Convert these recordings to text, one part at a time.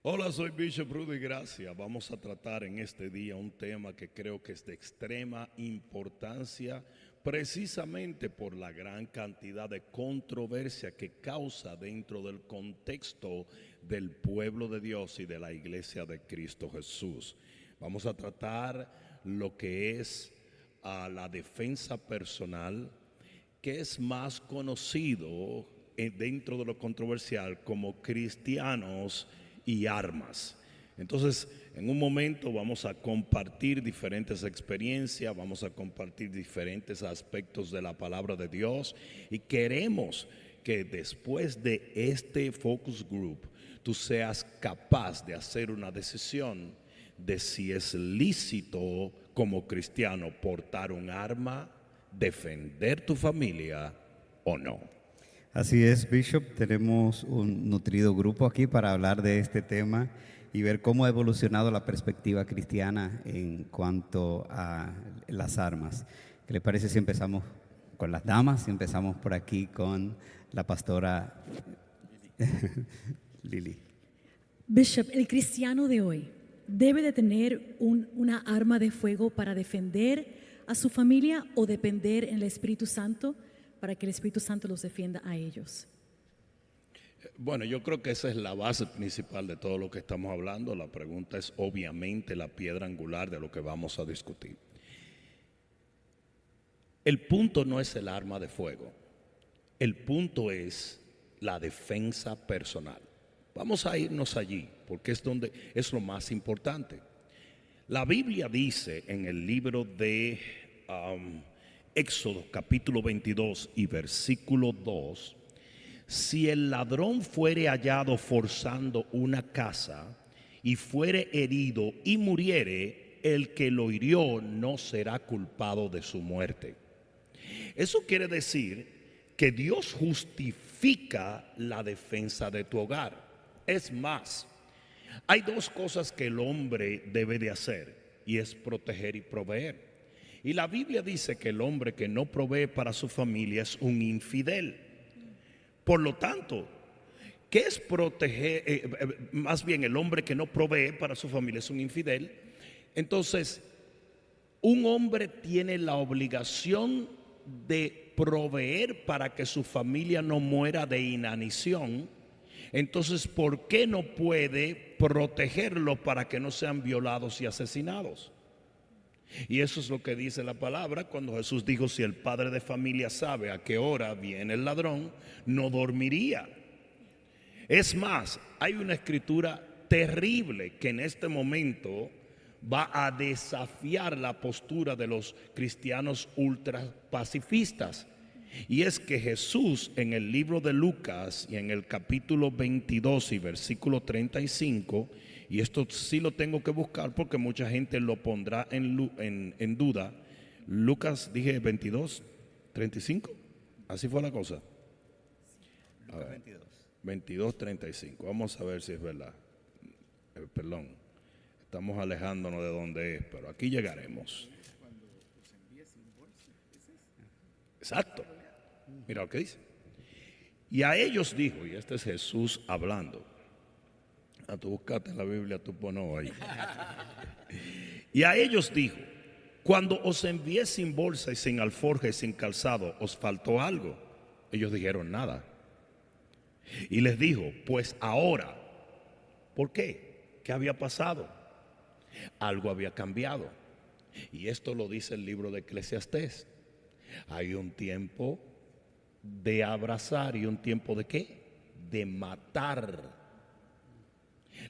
Hola, soy Bishop Rudy Gracia. Vamos a tratar en este día un tema que creo que es de extrema importancia, precisamente por la gran cantidad de controversia que causa dentro del contexto del pueblo de Dios y de la iglesia de Cristo Jesús. Vamos a tratar lo que es la defensa personal, que es más conocido dentro de lo controversial como cristianos y armas. Entonces, en un momento vamos a compartir diferentes experiencias, vamos a compartir diferentes aspectos de la palabra de Dios y queremos que después de este focus group tú seas capaz de hacer una decisión de si es lícito como cristiano portar un arma, defender tu familia o no. Así es, Bishop. Tenemos un nutrido grupo aquí para hablar de este tema y ver cómo ha evolucionado la perspectiva cristiana en cuanto a las armas. ¿Qué le parece si empezamos con las damas? Si empezamos por aquí con la pastora Lili. Bishop, el cristiano de hoy debe de tener una arma de fuego para defender a su familia o depender en el Espíritu Santo para que el Espíritu Santo los defienda a ellos. Bueno, yo creo que esa es la base principal de todo lo que estamos hablando. La pregunta es obviamente la piedra angular de lo que vamos a discutir. El punto no es el arma de fuego, el punto es la defensa personal. Vamos a irnos allí porque es donde es lo más importante. La Biblia dice en el libro de Éxodo capítulo 22 y versículo 2: si el ladrón fuere hallado forzando una casa y fuere herido y muriere, el que lo hirió no será culpado de su muerte. Eso quiere decir que Dios justifica la defensa de tu hogar. Es más, hay dos cosas que el hombre debe de hacer, y es proteger y proveer. Y la Biblia dice que el hombre que no provee para su familia es un infidel. Por lo tanto, ¿qué es proteger? Más bien, el hombre que no provee para su familia es un infidel. Entonces, un hombre tiene la obligación de proveer para que su familia no muera de inanición. Entonces, ¿por qué no puede protegerlo para que no sean violados y asesinados? Y eso es lo que dice la palabra cuando Jesús dijo: si el padre de familia sabe a qué hora viene el ladrón, no dormiría. Es más, hay una escritura terrible que en este momento va a desafiar la postura de los cristianos ultra pacifistas. Y es que Jesús en el libro de Lucas y en el capítulo 22 y versículo 35, y esto sí lo tengo que buscar porque mucha gente lo pondrá en duda. Lucas, dije 22, 35, así fue la cosa. A ver, 22, 35, vamos a ver si es verdad. Perdón, estamos alejándonos de donde es, pero aquí llegaremos. Exacto. Mira lo que dice. Y a ellos dijo, y este es Jesús hablando. Tú buscaste en la Biblia, tú pones ahí. Y a ellos dijo: cuando os envié sin bolsa y sin alforja y sin calzado, ¿os faltó algo? Ellos dijeron: nada. Y les dijo: pues ahora. ¿Por qué? ¿Qué había pasado? Algo había cambiado. Y esto lo dice el libro de Eclesiastés. Hay un tiempo de abrazar y un tiempo de ¿qué? De matar.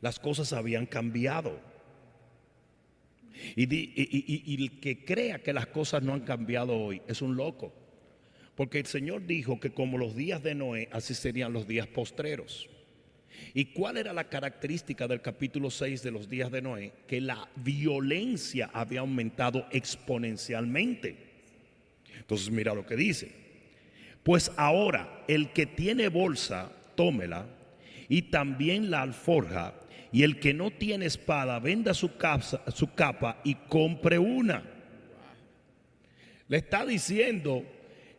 Las cosas habían cambiado. Y el que crea que las cosas no han cambiado hoy es un loco. Porque el Señor dijo que como los días de Noé, así serían los días postreros. ¿Y cuál era la característica del capítulo 6 de los días de Noé? Que la violencia había aumentado exponencialmente. Entonces mira lo que dice: pues ahora el que tiene bolsa, tómela, y también la alforja, y el que no tiene espada, venda su capa y compre una. Le está diciendo: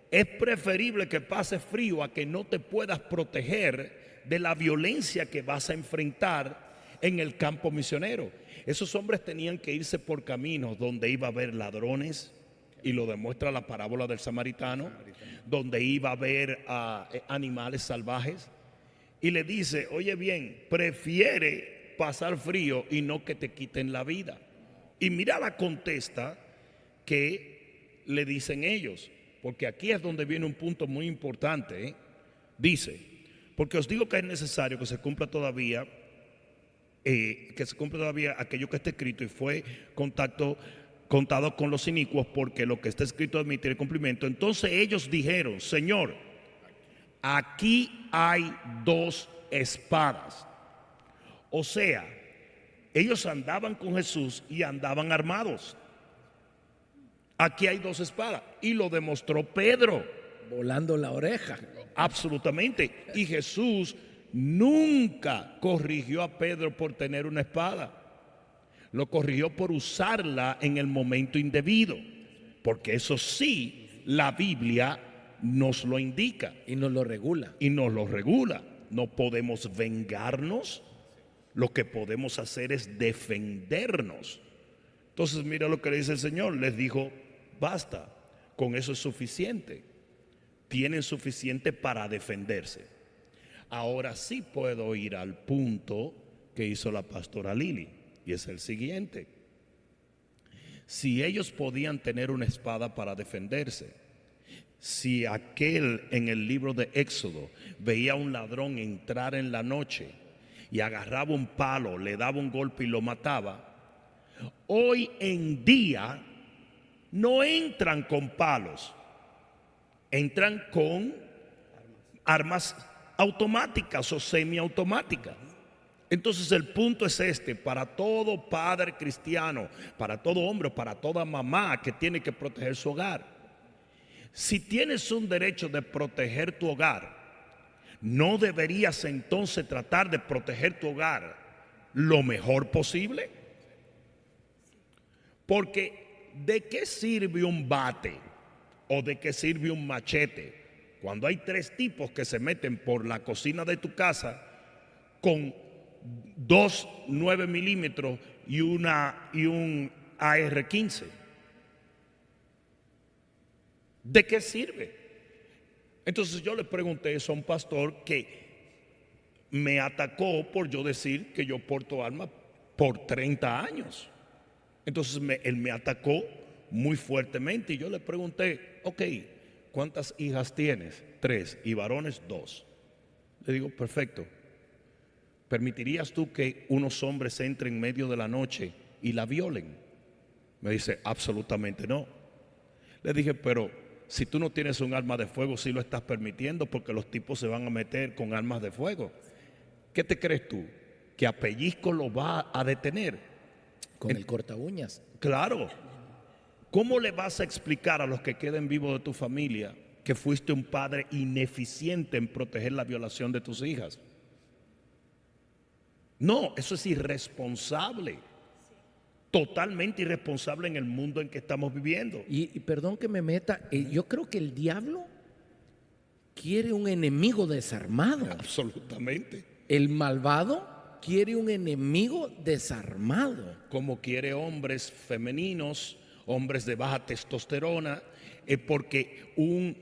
es preferible que pases frío a que no te puedas proteger de la violencia que vas a enfrentar en el campo misionero. Esos hombres tenían que irse por caminos donde iba a haber ladrones, y lo demuestra la parábola del samaritano, donde iba a haber animales salvajes. Y le dice, oye bien, prefiere pasar frío y no que te quiten la vida. Y mira la contesta que le dicen ellos, porque aquí es donde viene un punto muy importante, ¿eh? Dice, porque os digo que es necesario que se cumpla todavía aquello que está escrito, y fue contado con los inicuos, porque lo que está escrito admitirá cumplimiento. Entonces ellos dijeron, Señor, aquí hay 2 espadas. O sea, ellos andaban con Jesús y andaban armados. Aquí hay 2 espadas, y lo demostró Pedro. Volando la oreja. Absolutamente. Y Jesús nunca corrigió a Pedro por tener una espada. Lo corrigió por usarla en el momento indebido, porque eso sí, la Biblia nos lo indica. Y nos lo regula. Y nos lo regula. No podemos vengarnos, lo que podemos hacer es defendernos. Entonces mira lo que le dice el Señor, les dijo, basta, con eso es suficiente. Tienen suficiente para defenderse. Ahora sí puedo ir al punto que hizo la pastora Lili, y es el siguiente. Si ellos podían tener una espada para defenderse, si aquel en el libro de Éxodo veía a un ladrón entrar en la noche y agarraba un palo, le daba un golpe y lo mataba, hoy en día no entran con palos, entran con armas automáticas o semiautomáticas. Entonces el punto es este, para todo padre cristiano, para todo hombre, para toda mamá que tiene que proteger su hogar. Si tienes un derecho de proteger tu hogar, ¿no deberías entonces tratar de proteger tu hogar lo mejor posible? Porque ¿de qué sirve un bate o de qué sirve un machete cuando hay 3 tipos que se meten por la cocina de tu casa con 2 9 milímetros y un AR-15? ¿De qué sirve? Entonces yo le pregunté eso a un pastor que me atacó por yo decir que yo porto armas por 30 años. Entonces él me atacó muy fuertemente, y yo le pregunté, ok, ¿cuántas hijas tienes? 3, y varones 2. Le digo, perfecto. ¿Permitirías tú que unos hombres entren en medio de la noche y la violen? Me dice, absolutamente no. Le dije, pero si tú no tienes un arma de fuego, sí lo estás permitiendo, porque los tipos se van a meter con armas de fuego. ¿Qué te crees tú? ¿Que a pellizco lo va a detener? Con el corta uñas. Claro. ¿Cómo le vas a explicar a los que queden vivos de tu familia que fuiste un padre ineficiente en proteger la violación de tus hijas? No, eso es irresponsable. Totalmente irresponsable en el mundo en que estamos viviendo. Y perdón que me meta, yo creo que el diablo quiere un enemigo desarmado. Absolutamente. El malvado quiere un enemigo desarmado. Como quiere hombres femeninos, hombres de baja testosterona, porque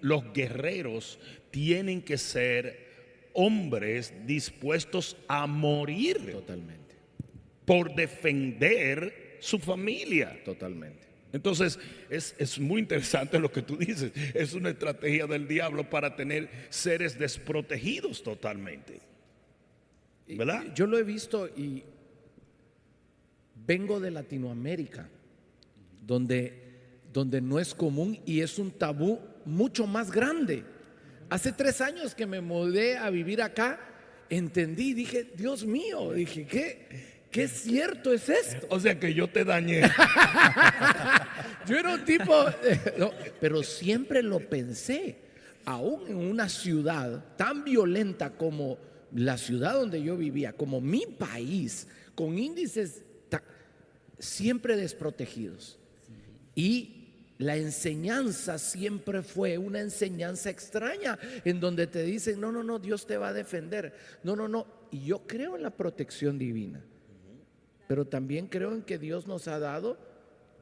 los guerreros tienen que ser hombres dispuestos a morir. Totalmente. Por defender su familia. Totalmente. Entonces es muy interesante lo que tú dices. Es una estrategia del diablo para tener seres desprotegidos totalmente, ¿verdad? Yo lo he visto, y vengo de Latinoamérica, donde no es común y es un tabú mucho más grande. Hace 3 años que me mudé a vivir acá, entendí, dije, Dios mío, dije, ¿qué cierto es esto? O sea que yo te dañé. Yo era un tipo, no, pero siempre lo pensé, aún en una ciudad tan violenta como la ciudad donde yo vivía, como mi país, con índices siempre desprotegidos. Y la enseñanza siempre fue una enseñanza extraña, en donde te dicen, no, Dios te va a defender. No. Y yo creo en la protección divina. pero también creo en que Dios nos ha dado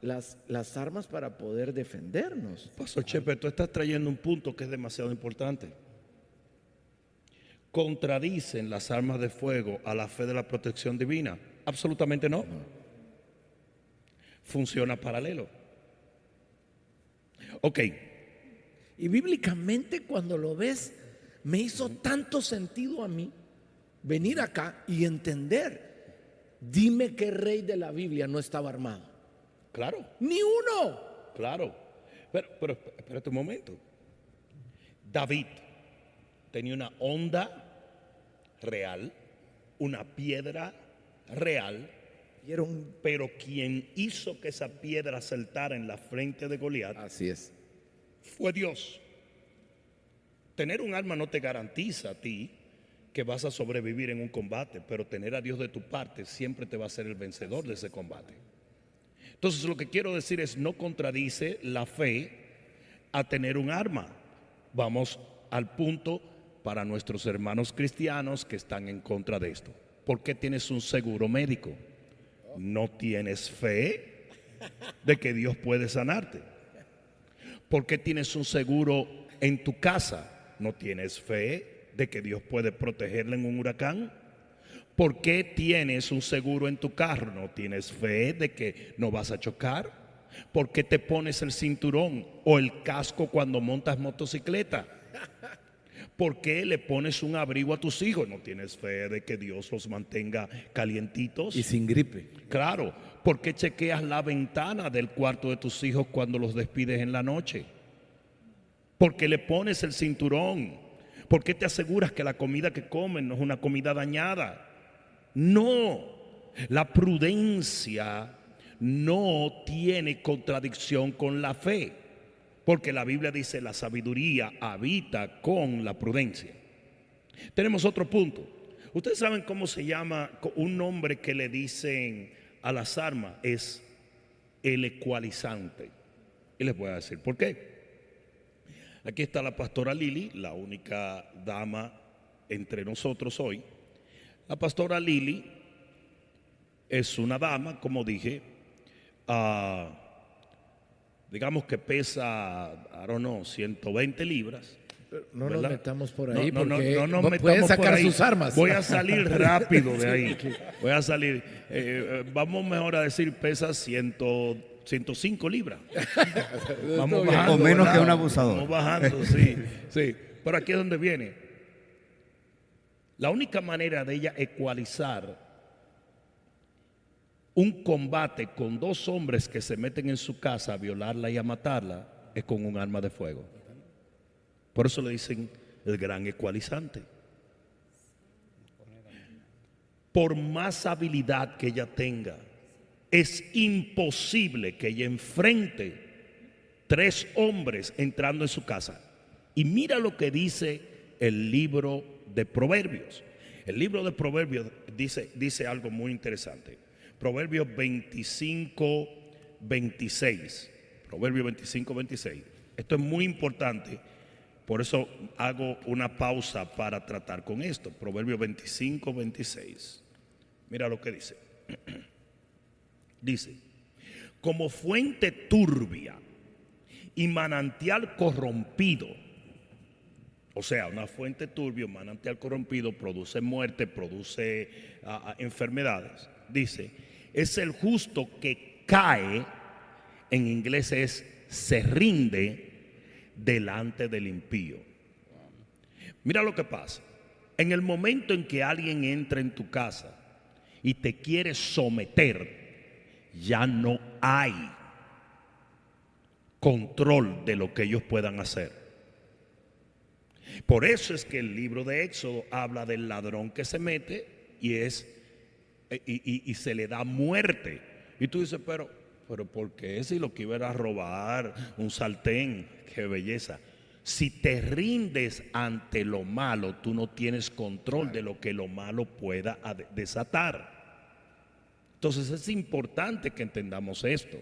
las armas para poder defendernos. Pastor Chepe, tú estás trayendo un punto que es demasiado importante. ¿Contradicen las armas de fuego a la fe de la protección divina? Absolutamente no. Funciona paralelo. Ok. Y bíblicamente cuando lo ves, me hizo tanto sentido a mí venir acá y entender. Dime qué rey de la Biblia no estaba armado. Claro, Ni uno. claro. Pero espérate un momento. David tenía una onda real, una piedra real, Vieron. pero quien hizo que esa piedra saltara en la frente de Goliat Así es. fue Dios. Tener un arma no te garantiza a ti que vas a sobrevivir en un combate, pero tener a Dios de tu parte siempre te va a ser el vencedor de ese combate. Entonces lo que quiero decir es, no contradice la fe a tener un arma. Vamos al punto para nuestros hermanos cristianos que están en contra de esto. ¿Por qué tienes un seguro médico? ¿No tienes fe de que Dios puede sanarte? ¿Por qué tienes un seguro en tu casa? ¿No tienes fe de que Dios puede protegerla en un huracán? ¿Por qué tienes un seguro en tu carro? ¿No tienes fe de que no vas a chocar? ¿Por qué te pones el cinturón o el casco cuando montas motocicleta? ¿Por qué le pones un abrigo a tus hijos? ¿No tienes fe de que Dios los mantenga calientitos? Y sin gripe. Claro. ¿Por qué chequeas la ventana del cuarto de tus hijos cuando los despides en la noche? ¿Por qué le pones el cinturón? ¿Por qué te aseguras que la comida que comen no es una comida dañada? No, la prudencia no tiene contradicción con la fe, porque la Biblia dice la sabiduría habita con la prudencia. Tenemos otro punto. Ustedes saben cómo se llama un nombre que le dicen a las armas, es el ecualizante. Y les voy a decir por qué. Aquí está la pastora Lili, la única dama entre nosotros hoy. La pastora Lili es una dama, como dije, digamos que pesa, I don't know, 120 libras. No ¿verdad? nos metamos por ahí No porque nos pueden metamos sacar por ahí. sus armas. Voy a salir rápido de ahí. Voy a salir. Vamos mejor a decir pesa 105 libras. Vamos bajando, O menos ¿verdad? que un abusador. Vamos bajando, sí, sí. Pero aquí es donde viene. La única manera de ella ecualizar un combate con dos hombres que se meten en su casa a violarla y a matarla es con un arma de fuego. Por eso le dicen el gran ecualizante. Por más habilidad que ella tenga, es imposible que ella enfrente 3 hombres entrando en su casa. Y mira lo que dice el libro de Proverbios. El libro de Proverbios dice algo muy interesante. Proverbios 25, 26. Proverbios 25, 26. Esto es muy importante. Por eso hago una pausa para tratar con esto. Proverbios 25, 26. Mira lo que dice. Dice, como fuente turbia y manantial corrompido. O sea, una fuente turbia, un manantial corrompido produce muerte, produce enfermedades. Dice, es el justo que cae, en inglés es se rinde delante del impío. Mira lo que pasa. En el momento en que alguien entra en tu casa y te quiere someter, ya no hay control de lo que ellos puedan hacer. Por eso es que el libro de Éxodo habla del ladrón que se mete y se le da muerte. Y tú dices, pero ¿por qué? Si lo que iba era robar un sartén, qué belleza. Si te rindes ante lo malo, tú no tienes control de lo que lo malo pueda desatar. Entonces es importante que entendamos esto.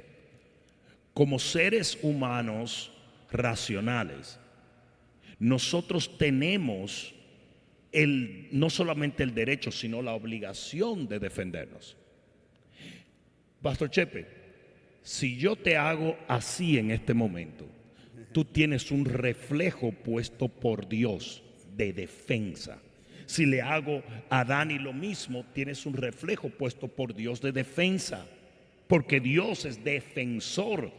Como seres humanos racionales, nosotros tenemos no solamente el derecho, sino la obligación de defendernos. Pastor Chepe, si yo te hago así en este momento, tú tienes un reflejo puesto por Dios de defensa. Si le hago a Dani lo mismo, tienes un reflejo puesto por Dios de defensa, porque Dios es defensor.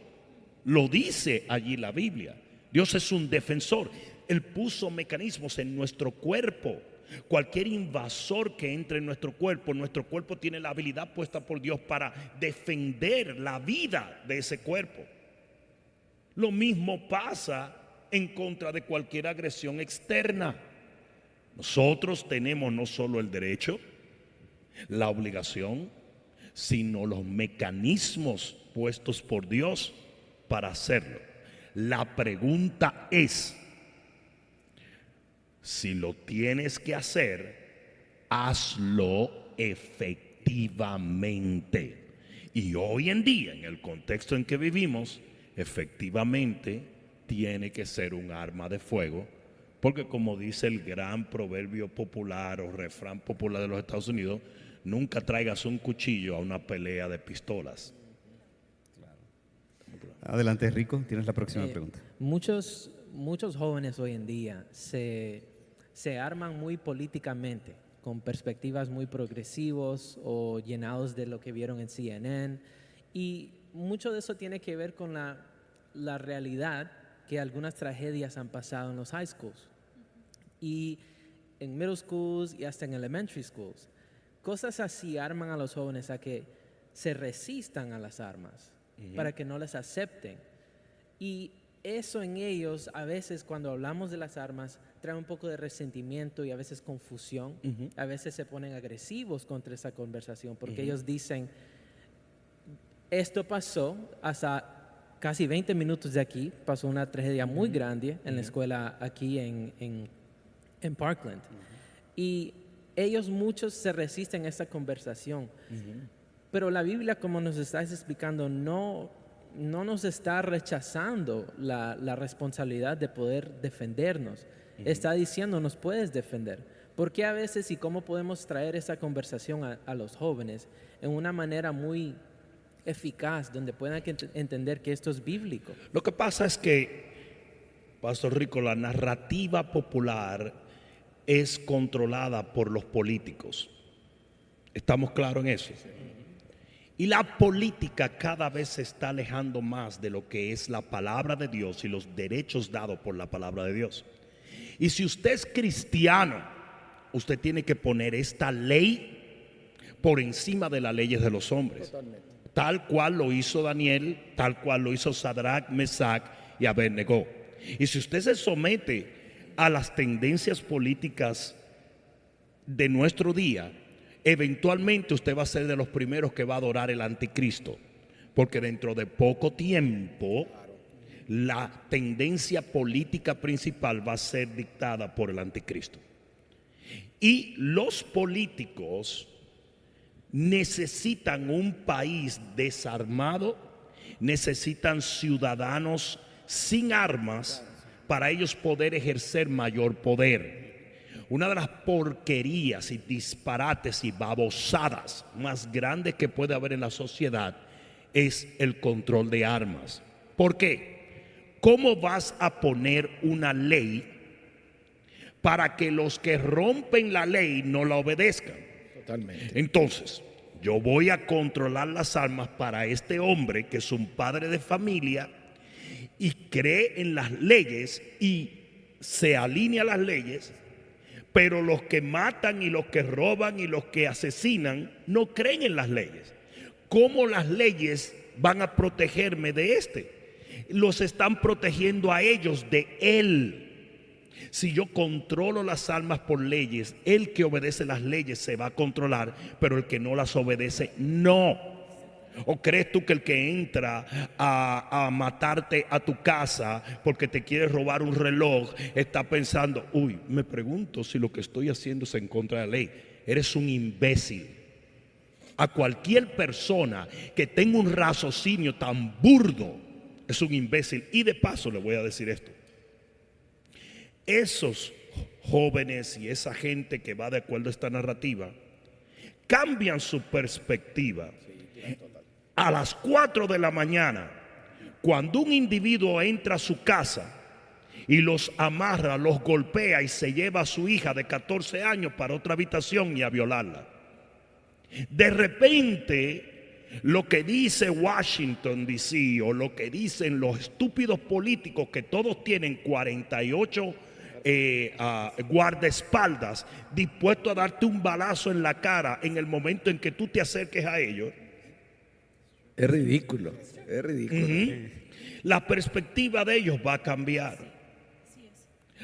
Lo dice allí la Biblia. Dios es un defensor. Él puso mecanismos en nuestro cuerpo. Cualquier invasor que entre en nuestro cuerpo tiene la habilidad puesta por Dios para defender la vida de ese cuerpo. Lo mismo pasa en contra de cualquier agresión externa. Nosotros tenemos no solo el derecho, la obligación, sino los mecanismos puestos por Dios para hacerlo. La pregunta es, si lo tienes que hacer, hazlo efectivamente. Y hoy en día, en el contexto en que vivimos, efectivamente tiene que ser un arma de fuego, porque como dice el gran proverbio popular o refrán popular de los Estados Unidos, nunca traigas un cuchillo a una pelea de pistolas. Adelante, Rico, tienes la próxima pregunta. Muchos jóvenes hoy en día se arman muy políticamente, con perspectivas muy progresivos o llenados de lo que vieron en CNN, y mucho de eso tiene que ver con la realidad que algunas tragedias han pasado en los high schools y en middle schools y hasta en elementary schools. Cosas así arman a los jóvenes a que se resistan a las armas, para que no les acepten. Y eso en ellos, a veces cuando hablamos de las armas, trae un poco de resentimiento y a veces confusión. A veces se ponen agresivos contra esa conversación porque ellos dicen, esto pasó hasta casi 20 minutos de aquí, pasó una tragedia muy grande en la escuela aquí en Parkland. Y ellos muchos se resisten a esta conversación. Pero la Biblia, como nos estás explicando, no nos está rechazando la responsabilidad de poder defendernos. Está diciendo, nos puedes defender. ¿Por qué a veces y cómo podemos traer esa conversación a los jóvenes en una manera muy eficaz, donde puedan entender que esto es bíblico? Lo que pasa es que, Pastor Rico, la narrativa popular es controlada por los políticos. ¿Estamos claros en eso? Y la política cada vez se está alejando más de lo que es la palabra de Dios y los derechos dados por la palabra de Dios. Y si usted es cristiano, usted tiene que poner esta ley por encima de las leyes de los hombres. Totalmente. Tal cual lo hizo Daniel, tal cual lo hizo Sadrach, Mesach y Abednego. Y si usted se somete a las tendencias políticas de nuestro día, eventualmente usted va a ser de los primeros que va a adorar el anticristo, porque dentro de poco tiempo la tendencia política principal va a ser dictada por el anticristo. Y los políticos necesitan un país desarmado, necesitan ciudadanos sin armas para ellos poder ejercer mayor poder. Una de las porquerías y disparates y babosadas más grandes que puede haber en la sociedad es el control de armas. ¿Por qué? ¿Cómo vas a poner una ley para que los que rompen la ley no la obedezcan? Totalmente. Entonces, yo voy a controlar las armas para este hombre que es un padre de familia y cree en las leyes y se alinea a las leyes. Pero los que matan y los que roban y los que asesinan no creen en las leyes. ¿Cómo las leyes van a protegerme de este? Los están protegiendo a ellos de él. Si yo controlo las armas por leyes, el que obedece las leyes se va a controlar, pero el que no las obedece, no. ¿O crees tú que el que entra a matarte a tu casa porque te quiere robar un reloj está pensando, uy, me pregunto si lo que estoy haciendo es en contra de la ley? Eres un imbécil. A cualquier persona que tenga un raciocinio tan burdo es un imbécil. Y de paso le voy a decir esto: esos jóvenes y esa gente que va de acuerdo a esta narrativa cambian su perspectiva a las 4 de la mañana, cuando un individuo entra a su casa y los amarra, los golpea y se lleva a su hija de 14 años para otra habitación y a violarla. De repente, lo que dice Washington DC o lo que dicen los estúpidos políticos, que todos tienen 48 guardaespaldas dispuestos a darte un balazo en la cara en el momento en que tú te acerques a ellos. Es ridículo, es ridículo. La perspectiva de ellos va a cambiar.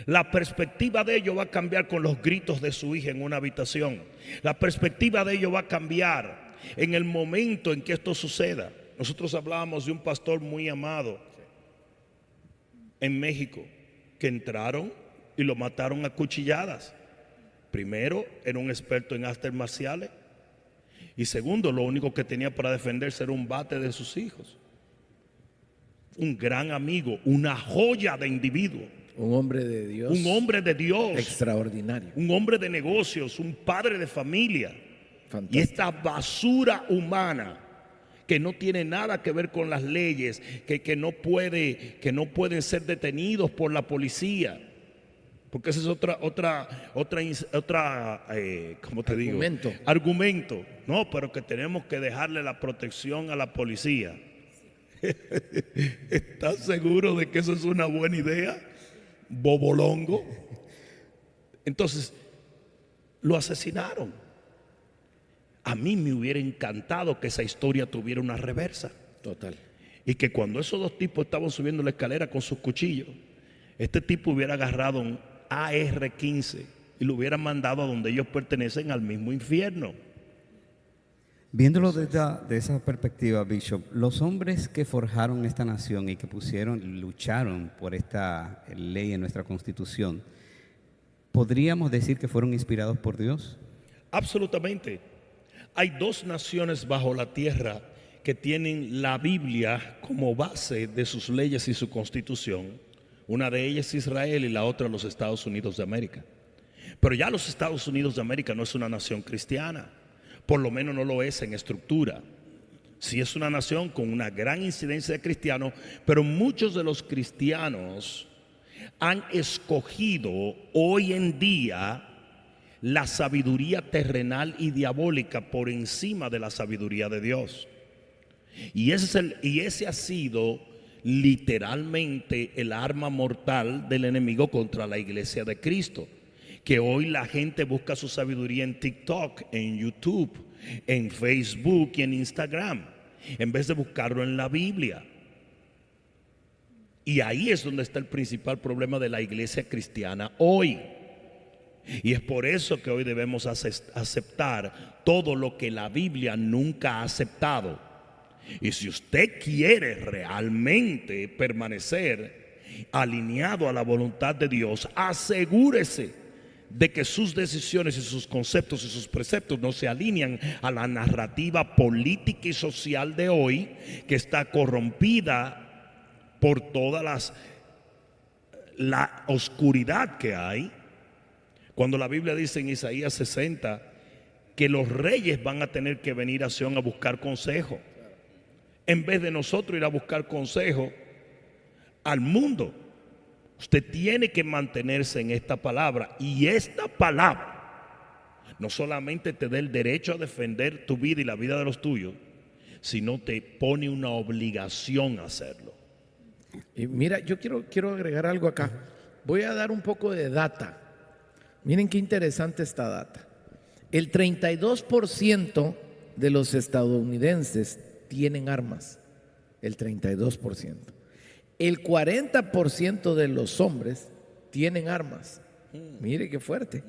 La perspectiva de ellos va a cambiar con los gritos de su hija en una habitación. La perspectiva de ellos va a cambiar en el momento en que esto suceda. Nosotros hablábamos de un pastor muy amado en México que entraron y lo mataron a cuchilladas. Primero, era un experto en artes marciales. Y segundo, lo único que tenía para defenderse era un bate de sus hijos. Un gran amigo, una joya de individuo. Un hombre de Dios. Un hombre de Dios. Extraordinario. Un hombre de negocios, un padre de familia. Fantástico. Y esta basura humana que no tiene nada que ver con las leyes, que no pueden ser detenidos por la policía. Porque ese es ¿cómo te digo? Argumento. No, pero que tenemos que dejarle la protección a la policía. ¿Estás seguro de que eso es una buena idea? Bobolongo. Entonces, lo asesinaron. A mí me hubiera encantado que esa historia tuviera una reversa. Total. Y que cuando esos dos tipos estaban subiendo la escalera con sus cuchillos, este tipo hubiera agarrado un AR-15 y lo hubiera mandado a donde ellos pertenecen, al mismo infierno. Viéndolo desde esa perspectiva, Bishop, los hombres que forjaron esta nación y que lucharon por esta ley en nuestra Constitución, ¿podríamos decir que fueron inspirados por Dios? Absolutamente. Hay dos naciones bajo la tierra que tienen la Biblia como base de sus leyes y su constitución. Una de ellas es Israel y la otra los Estados Unidos de América. Pero ya los Estados Unidos de América no es una nación cristiana. Por lo menos no lo es en estructura. Sí es una nación con una gran incidencia de cristianos, pero muchos de los cristianos han escogido hoy en día la sabiduría terrenal y diabólica por encima de la sabiduría de Dios. Y ese ha sido literalmente el arma mortal del enemigo contra la iglesia de Cristo. Que hoy la gente busca su sabiduría en TikTok, en YouTube, en Facebook y en Instagram, en vez de buscarlo en la Biblia. Y ahí es donde está el principal problema de la iglesia cristiana hoy. Y es por eso que hoy debemos aceptar todo lo que la Biblia nunca ha aceptado. Y si usted quiere realmente permanecer alineado a la voluntad de Dios, asegúrese de que sus decisiones y sus conceptos y sus preceptos no se alinean a la narrativa política y social de hoy, que está corrompida por toda la oscuridad que hay. Cuando la Biblia dice en Isaías 60 que los reyes van a tener que venir a Sion a buscar consejo, en vez de nosotros ir a buscar consejo al mundo. Usted tiene que mantenerse en esta palabra, y esta palabra no solamente te da el derecho a defender tu vida y la vida de los tuyos, sino te pone una obligación a hacerlo. Y mira, yo quiero agregar algo acá. Voy a dar un poco de data. Miren qué interesante esta data. El 32% de los estadounidenses tienen armas. El 32%. El 40% de los hombres tienen armas. Mire qué fuerte.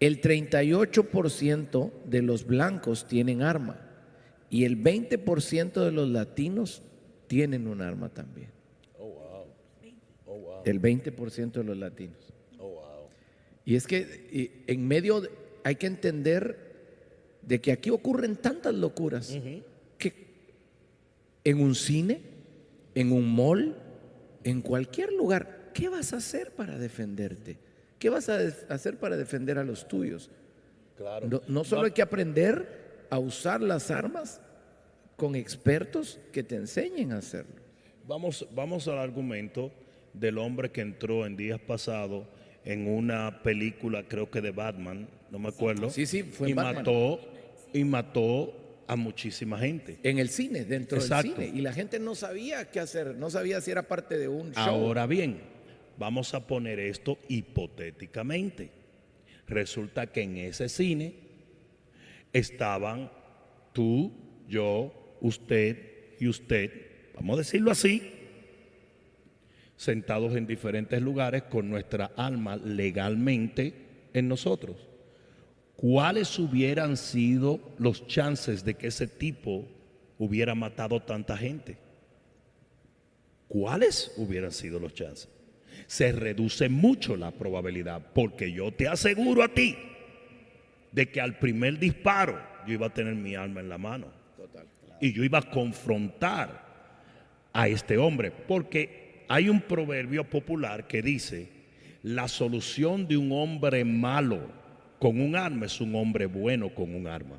El 38% de los blancos tienen arma. Y el 20% de los latinos tienen un arma también. El 20% de los latinos. Y es que en medio hay que entender de que aquí ocurren tantas locuras que en un cine, en un mall, en cualquier lugar, ¿qué vas a hacer para defenderte? ¿Qué vas a hacer para defender a los tuyos? Claro. No solo hay que aprender a usar las armas con expertos que te enseñen a hacerlo. Vamos al argumento del hombre que entró en días pasados en una película, creo que de Batman, no me acuerdo. Sí, fue y en Batman. mató a muchísima gente. En el cine, dentro Exacto. del cine. Y la gente no sabía qué hacer, no sabía si era parte de un show. Ahora bien, vamos a poner esto hipotéticamente. Resulta que en ese cine estaban tú, yo, usted y usted, vamos a decirlo así, sentados en diferentes lugares con nuestra alma legalmente en nosotros. ¿Cuáles hubieran sido los chances de que ese tipo hubiera matado tanta gente? ¿Cuáles hubieran sido los chances? Se reduce mucho la probabilidad, porque yo te aseguro a ti de que al primer disparo yo iba a tener mi arma en la mano. Total. Y yo iba a confrontar a este hombre, porque hay un proverbio popular que dice: la solución de un hombre malo con un arma es un hombre bueno con un arma.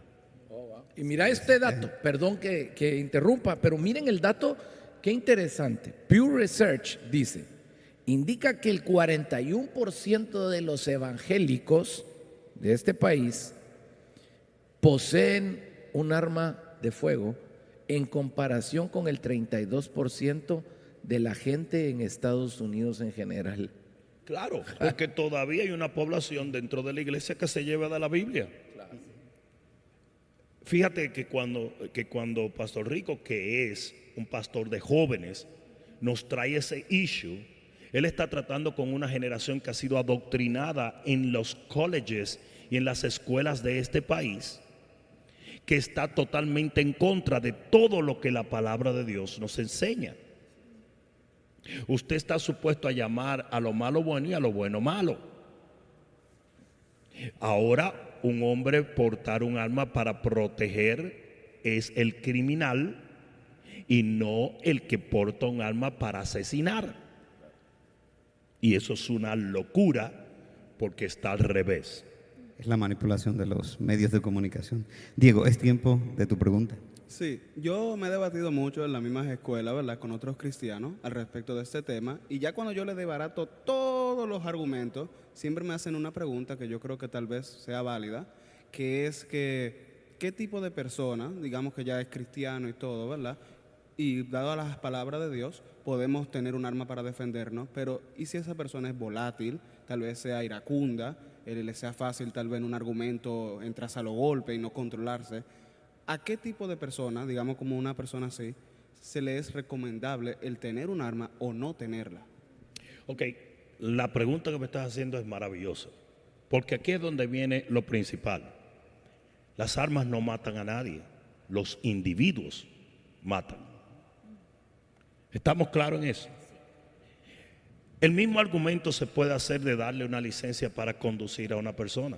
Y mira este dato, perdón que interrumpa, pero miren el dato, qué interesante. Pew Research dice, indica que el 41% de los evangélicos de este país poseen un arma de fuego en comparación con el 32% de la gente en Estados Unidos en general. Claro, porque todavía hay una población dentro de la iglesia que se lleva de la Biblia. Fíjate que cuando Pastor Rico, que es un pastor de jóvenes, nos trae ese issue, él está tratando con una generación que ha sido adoctrinada en los colleges y en las escuelas de este país, que está totalmente en contra de todo lo que la palabra de Dios nos enseña. Usted está supuesto a llamar a lo malo bueno y a lo bueno malo. Ahora, un hombre portar un arma para proteger es el criminal y no el que porta un arma para asesinar. Y eso es una locura, porque está al revés. Es la manipulación de los medios de comunicación. Diego, es tiempo de tu pregunta. Sí, yo me he debatido mucho en las mismas escuelas, ¿verdad?, con otros cristianos al respecto de este tema, y ya cuando yo les desbarato todos los argumentos, siempre me hacen una pregunta que yo creo que tal vez sea válida, que es que ¿qué tipo de persona, digamos que ya es cristiano y todo, ¿verdad?, y dado a las palabras de Dios, podemos tener un arma para defendernos, pero ¿y si esa persona es volátil, tal vez sea iracunda, le sea fácil tal vez en un argumento entrarse a los golpes y no controlarse? ¿A qué tipo de persona, digamos como una persona así, se le es recomendable el tener un arma o no tenerla? Ok, la pregunta que me estás haciendo es maravillosa, porque aquí es donde viene lo principal. Las armas no matan a nadie, los individuos matan. ¿Estamos claros en eso? El mismo argumento se puede hacer de darle una licencia para conducir a una persona.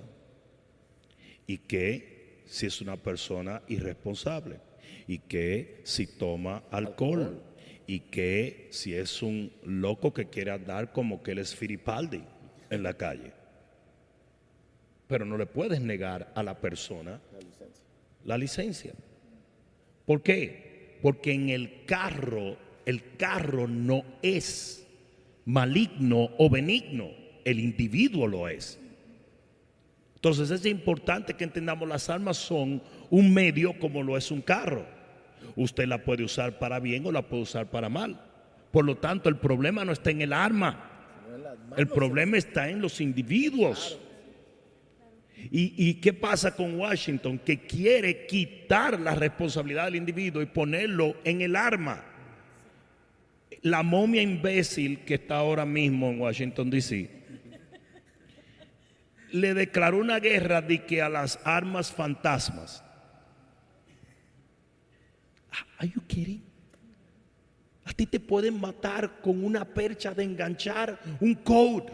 ¿Y qué si es una persona irresponsable? ¿Y qué si toma alcohol? ¿Y qué si es un loco que quiere andar como que él es Fittipaldi en la calle? Pero no le puedes negar a la persona la licencia. ¿Por qué? Porque en el carro no es maligno o benigno, el individuo lo es. Entonces es importante que entendamos, las armas son un medio como lo es un carro. Usted la puede usar para bien o la puede usar para mal. Por lo tanto, el problema no está en el arma, el problema está en los individuos. ¿Y qué pasa con Washington? Que quiere quitar la responsabilidad del individuo y ponerlo en el arma. La momia imbécil que está ahora mismo en Washington, D.C., le declaró una guerra de que a las armas fantasmas. Are you kidding? A ti te pueden matar con una percha de enganchar, un code.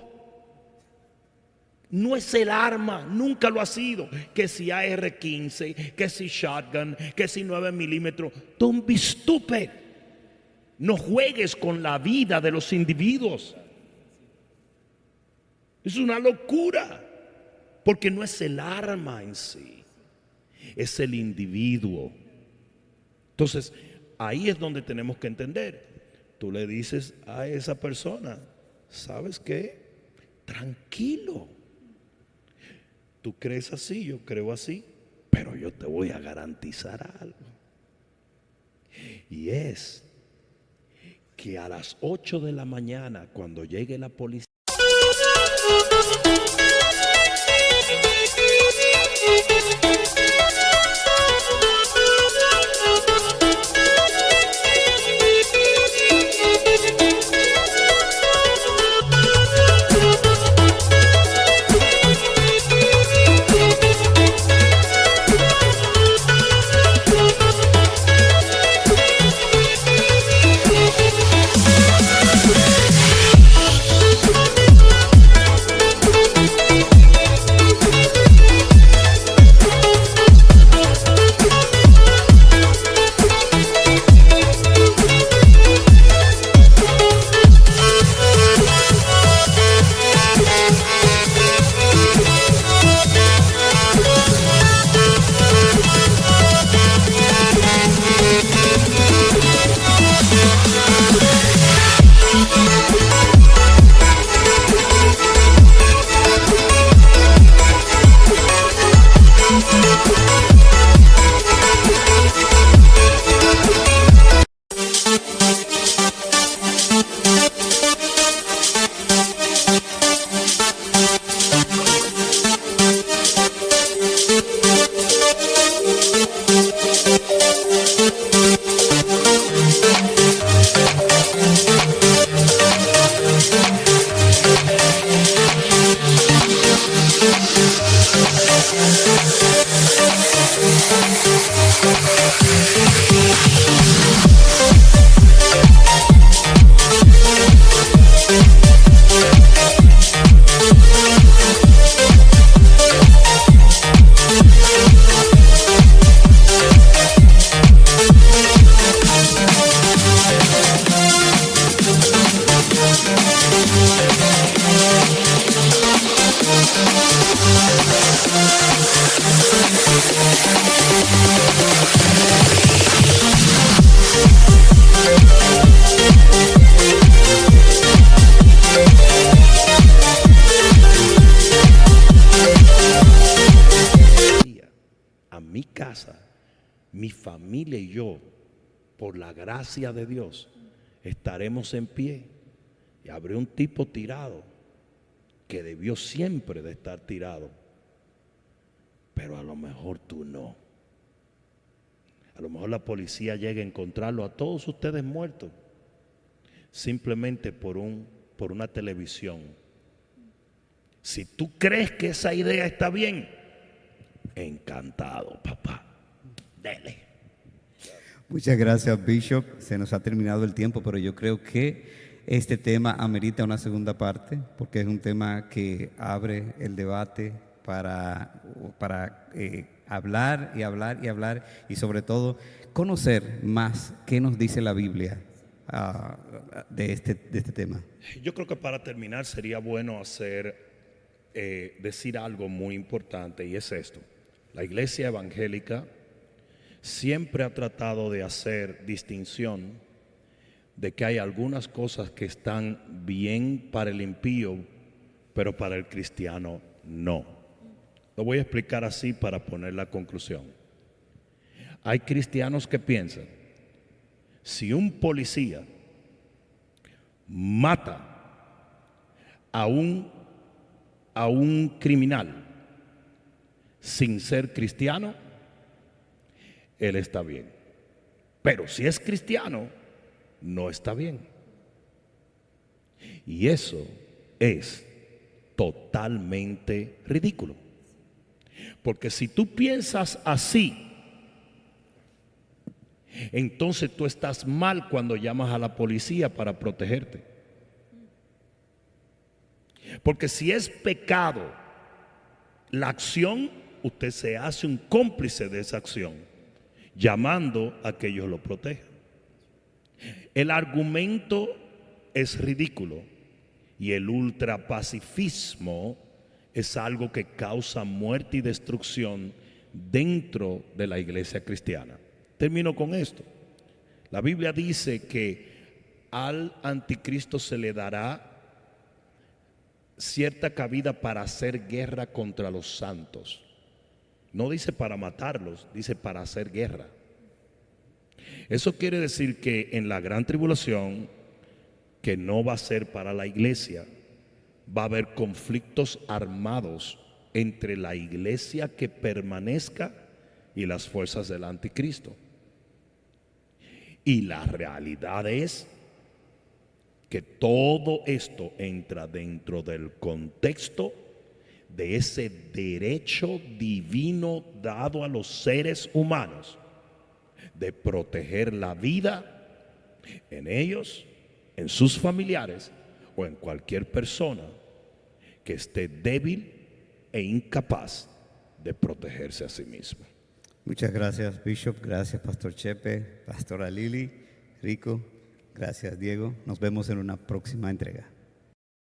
No es el arma, nunca lo ha sido. Que si AR-15, que si shotgun, que si 9 milímetros. Don't be stupid. No juegues con la vida de los individuos. Es una locura. Porque no es el arma en sí, es el individuo. Entonces, ahí es donde tenemos que entender. Tú le dices a esa persona, ¿sabes qué? Tranquilo. Tú crees así, yo creo así, pero yo te voy a garantizar algo. Y es que a las 8 de la mañana, cuando llegue la policía, a mi casa, mi familia y yo, por la gracia de Dios, estaremos en pie. Y habrá un tipo tirado que debió siempre de estar tirado, pero a lo mejor tú no. A lo mejor la policía llega a encontrarlo a todos ustedes muertos simplemente por una televisión. Si tú crees que esa idea está bien, encantado, papá. Dele. Muchas gracias, Bishop. Se nos ha terminado el tiempo, pero yo creo que este tema amerita una segunda parte, porque es un tema que abre el debate para hablar y hablar y hablar, y sobre todo conocer más qué nos dice la Biblia de este tema. Yo creo que para terminar sería bueno decir algo muy importante, y es esto. La iglesia evangélica siempre ha tratado de hacer distinción de que hay algunas cosas que están bien para el impío, pero para el cristiano no. Lo voy a explicar así para poner la conclusión. Hay cristianos que piensan, si un policía mata a un criminal sin ser cristiano, él está bien. Pero si es cristiano, no está bien. Y eso es totalmente ridículo. Porque si tú piensas así, entonces tú estás mal cuando llamas a la policía para protegerte. Porque si es pecado la acción, usted se hace un cómplice de esa acción, llamando a que ellos lo protejan. El argumento es ridículo y el ultrapacifismo es algo que causa muerte y destrucción dentro de la iglesia cristiana. Termino con esto. La Biblia dice que al anticristo se le dará cierta cabida para hacer guerra contra los santos. No dice para matarlos, dice para hacer guerra. Eso quiere decir que en la gran tribulación, que no va a ser para la iglesia, va a haber conflictos armados entre la iglesia que permanezca y las fuerzas del anticristo. Y la realidad es que todo esto entra dentro del contexto de ese derecho divino dado a los seres humanos de proteger la vida en ellos, en sus familiares o en cualquier persona que esté débil e incapaz de protegerse a sí mismo. Muchas gracias, Bishop. Gracias, Pastor Chepe, Pastora Lili, Rico. Gracias, Diego. Nos vemos en una próxima entrega.